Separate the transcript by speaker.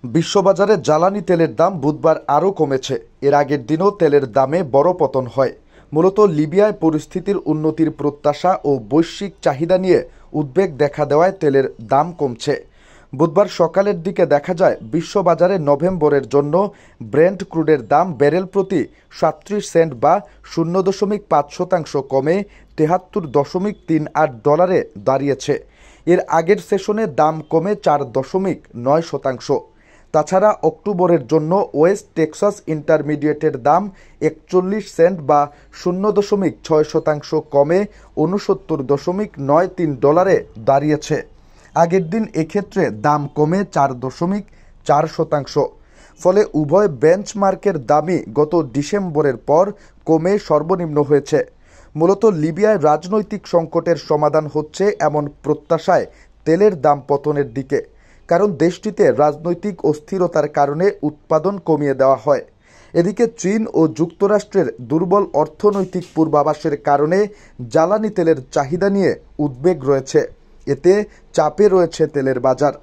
Speaker 1: বিশ্ববাজারে জ্বালানি তেলের দাম বুধবার আরও কমেছে। এর আগের দিনও তেলের দামে বড় পতন হয়। মূলত লিবিয়ায় পরিস্থিতির উন্নতির প্রত্যাশা ও বৈশ্বিক চাহিদা নিয়ে উদ্বেগ দেখা দেওয়ায় তেলের দাম কমছে। বুধবার সকালের দিকে দেখা যায় বিশ্ববাজারে নভেম্বরের জন্য ব্রেন্ট ক্রুডের দাম ব্যারেল প্রতি ৩৭ সেন্ট বা ০.৫% কমে $৭৩.৩৮ দাঁড়িয়েছে। এর আগের সেশনে দাম কমে ৪.৯%। তাছাড়া অক্টোবরের জন্য ওয়েস্ট টেক্সাস ইন্টারমিডিয়েটের দাম ৪১ সেন্ট বা ০.৬% কমে $৬৯.৯৩ দাঁড়িয়েছে। আগের দিন এক্ষেত্রে দাম কমে ৪.৪%। ফলে উভয় বেঞ্চমার্কের দামই গত ডিসেম্বরের পর কমে সর্বনিম্ন হয়েছে। মূলত লিবিয়ায় রাজনৈতিক সংকটের সমাধান হচ্ছে এমন প্রত্যাশায় তেলের দাম পতনের দিকে, কারণ দেশটিতে রাজনৈতিক অস্থিরতার কারণে উৎপাদন কমিয়ে দেওয়া হয়। এদিকে চীন ও যুক্তরাষ্ট্রের দুর্বল অর্থনৈতিক পূর্বাভাসের কারণে জ্বালানি তেলের চাহিদা নিয়ে উদ্বেগ রয়েছে। এতে চাপে রয়েছে তেলের বাজার।